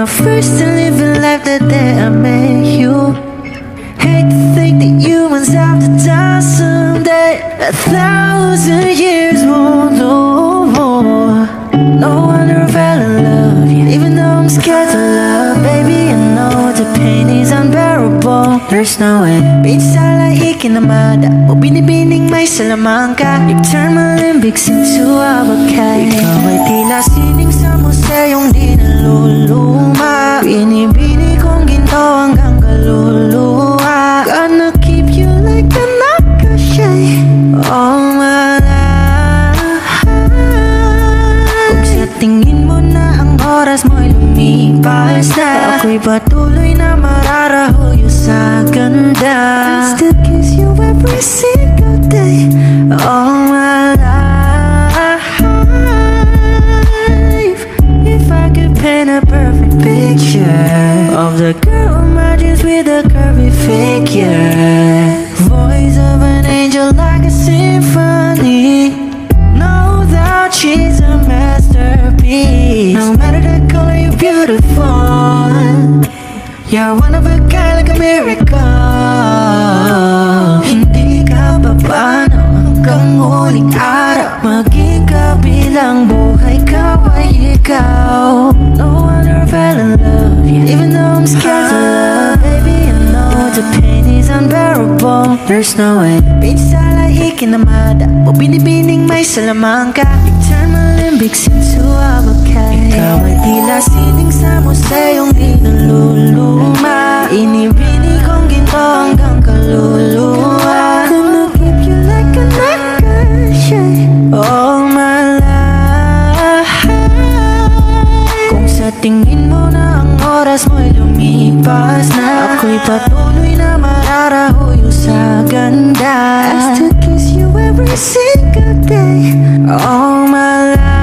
my first time living life the day I met you. Hate to think that humans have to die someday. 1,000 years won't know more. No wonder I fell in love, yeah. Even though I'm scared to love, baby, I know the pain is unbearable. There's no way. Pinsala ikinamada o binibining may salamangka. You turn my limbics into avocado. Ikaw ay tila sining sa museyong di naluluma. Binibini kong ginto hanggang kaluluwa. Gonna keep you like a nakashay all my life. Kung sa tingin mo na ang oras mo'y lumipas na, ako'y patuloy na mararahuyo sa ganda. I still kiss you every single day all my life. If I could paint a perfect picture of the girl in my dreams with a curvy figure, voice of an angel like a symphony, no doubt she's a masterpiece. No matter the color, you're beautiful. You're one of a kind, like a miracle. Hindi ka babano hanggang huling araw. Maging kabilang buhay ka ay ikaw. No wonder I fell in love, yeah. Even though I'm scared to love, baby, I know the pain is unbearable. There's no way. Pinsala ikinamada o binibining may salamangka. You turn my limbics into avocado. Ikaw ay tila sining sa museyong di naluluma. Inibini kong ginto hanggang kaluluwa. Gonna keep you like a nakashay all my life. Kung sa tingin mo na ang oras mo'y lumipas na, ako'y patuloy na mararahuyo sa ganda. I still kiss you every single day all my life.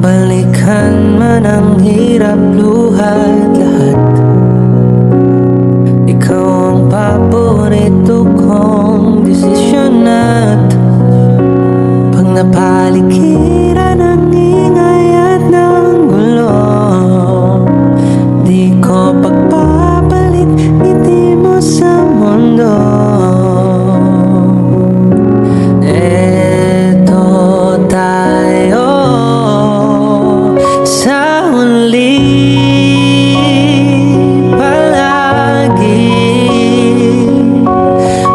Balikan man ang hirap, luha at lahat, desisyon at pag napaligiran ng ingay at ng gulo, di ko pagpapalit ngiti mo sa mundo. Eto tayo sa huli, palagi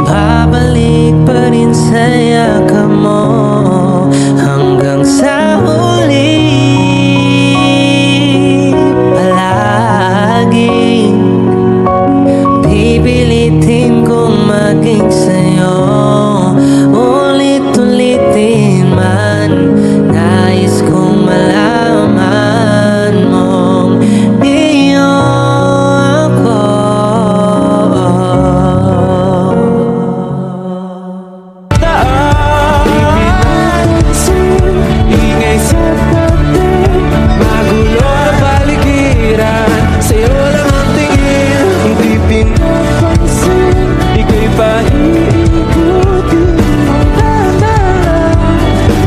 babalik pa rin sa yakap mo hanggang sa huli, palagi pipilitin kong maging sa'yo, ulit-ulitin man. Nais kong malaman mong iyo ako. Ingay sa tabi, magulo na paligiran, sa'yo lang ang tingin, hindi pinapansin. Ika'y pahiikutin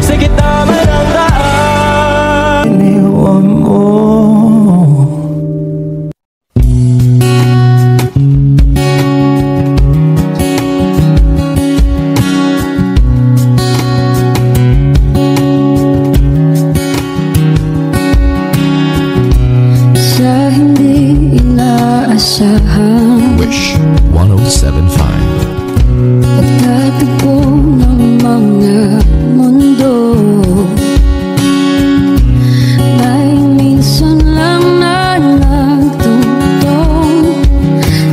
sa gitna man ang daan. Iniwan mo. Sa hindi inaasahan, Wish 1075. pagtatagpo ng mga mundo, may minsan lang na nagtutong,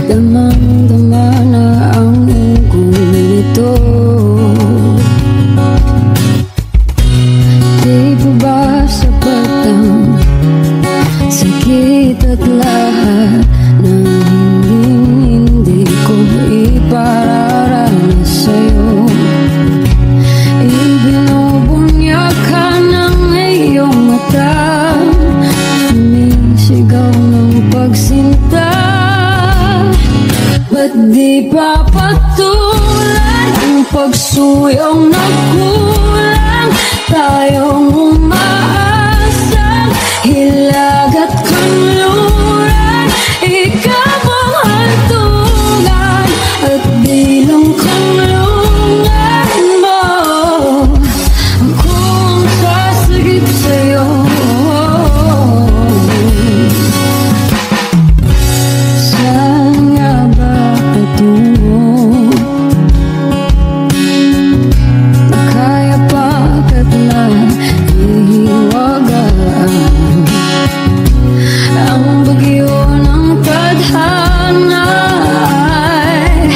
damang-dama na ang ugong nito. Di ba ba sapat ang sakit at lahat ng hindi ko ipararanas sa'yo? Ibinubunyag ka ng iyong mata, sumisigaw ng pagsinta. Ba't di pa patulan ang pagsuyong nagkulang? Tayong umaasang hilag at kanluran, ikaw ang hantungan at bilang kanlungan mo. Kung sasagip sa'yo, saan nga ba patungo? Kaya pagkat na ihiwagaan ang bagyo ng tadhana ay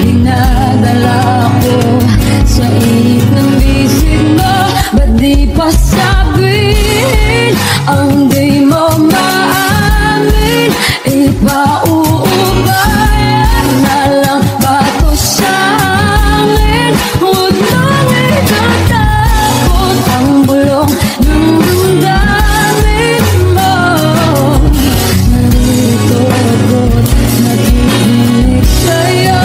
dinadala ko sa init ng bisig mo. Ba't di pa sabihin ang di mo maamin? Ipauubayan na lang ba to sa amin? Huwag nang itatakot ang bulong ng damdamin mo. Narito ako't nakikinig sa'yo.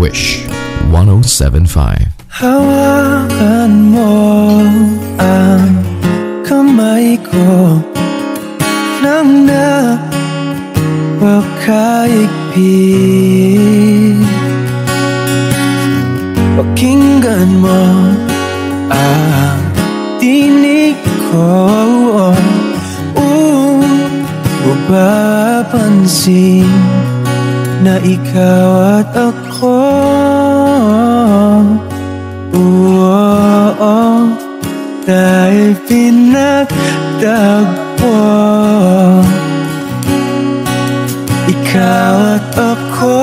Wish 1075. Hawakan mo ang kamay ko nang napakaigpit. Pakinggan mo ang tinig ko mapansin na ikaw at ako dahil pinagtagpo. Ikaw at ako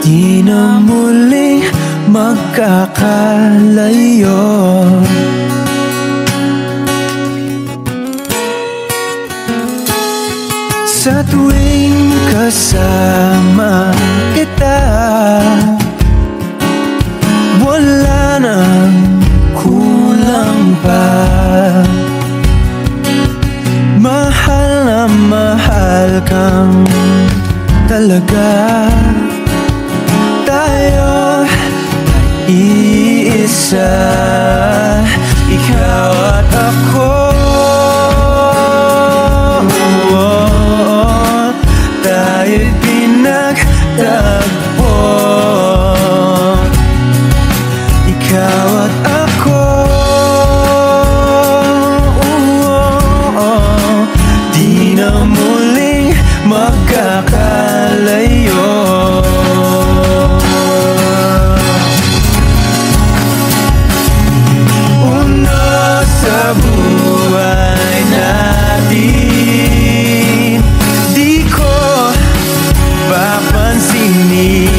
di na muling magkakalayo. Sa tuwing kasama kita, wala nang kulang pa. Mahal na mahal kang talaga. Tayo ay iisa, ikaw at ako. Tayo'y pinagtagpo. Ikaw at ako, di na muling magkakalayo. Una sa buhay natin, di ko papansinin.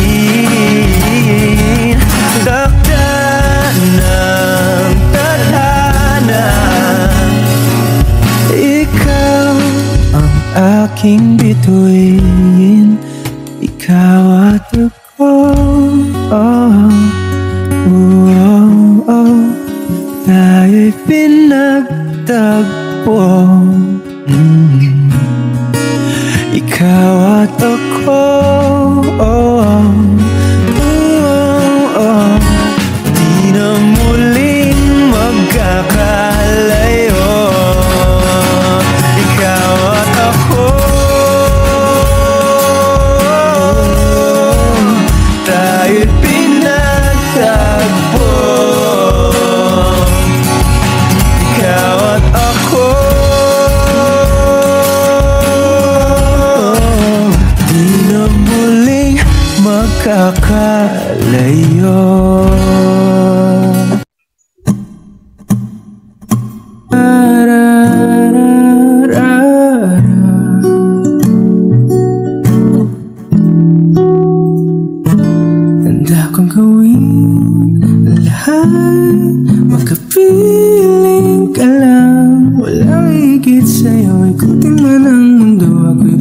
Dakda ng tadhana, ikaw ang aking bituin. Ikaw at ako, tayo'y pinagtagpo. Ikaw at ako, di na muling magkakalayo. Ikaw at ako, tayo'y pinagtagpo. Ikaw at ako, di na muling magkakalayo. Handa kong gawin ang lahat, makapiling ka lang. Walang higit sa'yo, ikutin man ang mundo. Ako'y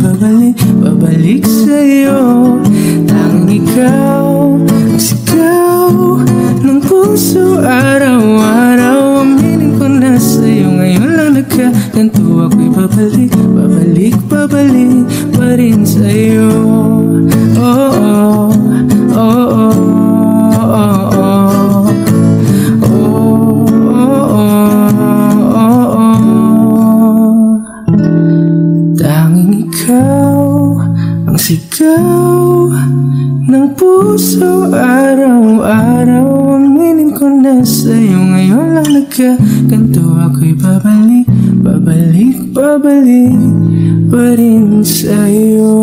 babalik sa'yo. Tanging ikaw ang sigaw ng puso araw-araw. Aminin ko na sa'yo, ngayon lang nagkaganto. Ako'y babalik pa rin sa'yo. Tanging ikaw ang sigaw ng puso araw-araw. Aminin ko na sa'yo, ngayon lang nagkaganto. Ako'y babalik pa rin sa'yo.